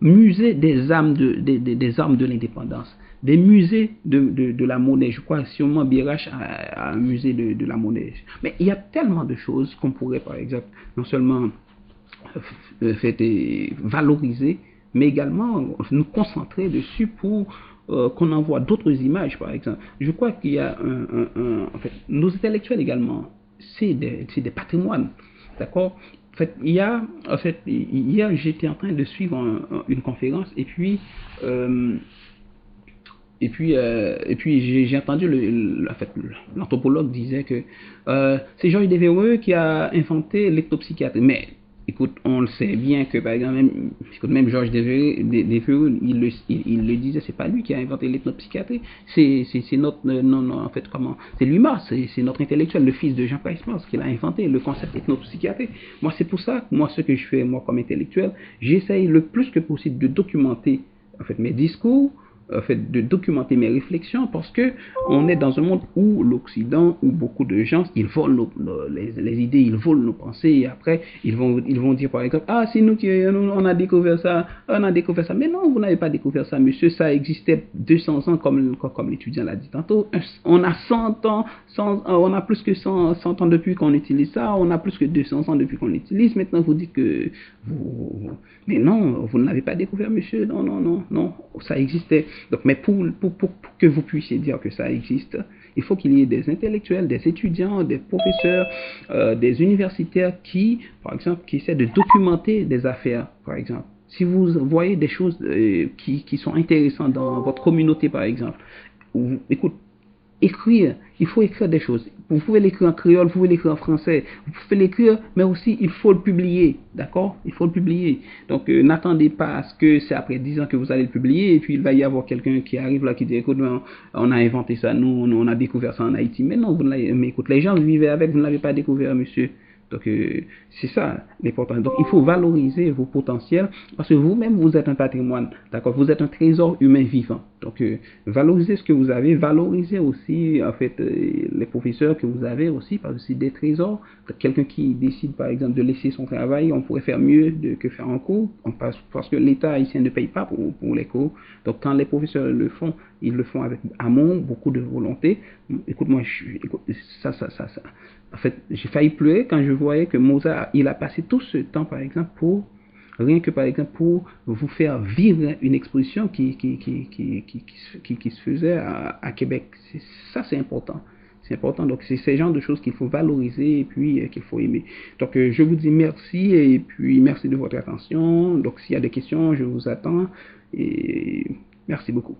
Musée des armes des armes de l'indépendance. Des musées de la monnaie. Je crois sûrement BRH a un musée de la monnaie. Mais il y a tellement de choses qu'on pourrait, par exemple, non seulement valoriser, mais également nous concentrer dessus pour qu'on envoie d'autres images, par exemple. Je crois qu'il y a en fait, nos intellectuels également, c'est des patrimoines, d'accord? En fait, hier, j'étais en train de suivre une conférence et puis j'ai entendu en fait, l'anthropologue disait que c'est Georges Devereux qui a inventé l'ectopsychiatrie. Mais écoute, on le sait bien que par exemple, même Georges Devereux, il le disait, c'est pas lui qui a inventé l'ethnopsychiatrie, c'est notre, non, en fait, comment, c'est Lumas, c'est notre intellectuel, le fils de Jean Price-Mars, qui l'a inventé, le concept ethnopsychiatrie. Moi, c'est pour ça que moi, ce que je fais, moi, comme intellectuel, j'essaye le plus que possible de documenter, en fait, mes discours, en fait, de documenter mes réflexions parce que on est dans un monde où l'Occident, où beaucoup de gens, ils volent les idées, ils volent nos pensées et après ils vont dire par exemple, ah c'est nous qui on a découvert ça, mais non, vous n'avez pas découvert ça monsieur, ça existait 200 ans comme l'étudiant l'a dit tantôt, on a 100 ans, on a plus que 100 ans depuis qu'on utilise ça, on a plus que 200 ans depuis qu'on l'utilise, maintenant vous dites que mais non, vous ne l'avez pas découvert monsieur, non, ça existait. Donc, mais pour que vous puissiez dire que ça existe, il faut qu'il y ait des intellectuels, des étudiants, des professeurs, des universitaires qui, par exemple, qui essaient de documenter des affaires, par exemple. Si vous voyez des choses qui sont intéressantes dans votre communauté, par exemple, écoute, écrire, il faut écrire des choses. Vous pouvez l'écrire en créole, vous pouvez l'écrire en français, vous pouvez l'écrire, mais aussi il faut le publier, d'accord? Il faut le publier. Donc n'attendez pas à ce que c'est après 10 ans que vous allez le publier et puis il va y avoir quelqu'un qui arrive là qui dit écoute, on a inventé ça, nous on a découvert ça en Haïti. Mais non, mais écoute, les gens vivaient avec, vous ne l'avez pas découvert, monsieur. Donc c'est ça l'important. Donc il faut valoriser vos potentiels parce que vous-même vous êtes un patrimoine, d'accord? Vous êtes un trésor humain vivant. Donc valorisez ce que vous avez, valorisez aussi en fait les professeurs que vous avez aussi parce que c'est des trésors. Quelqu'un qui décide par exemple de laisser son travail, on pourrait faire mieux que faire un cours parce que l'État haïtien ne paye pas pour les cours. Donc quand les professeurs le font, ils le font avec amour, beaucoup de volonté. Écoute-moi, ça. En fait, j'ai failli pleurer quand je voyais que Mozart, il a passé tout ce temps, par exemple, rien que par exemple, pour vous faire vivre une exposition qui se faisait à Québec. Ça, c'est important. C'est important. Donc, c'est ces genres de choses qu'il faut valoriser et puis qu'il faut aimer. Donc, je vous dis merci et puis merci de votre attention. Donc, s'il y a des questions, je vous attends et merci beaucoup.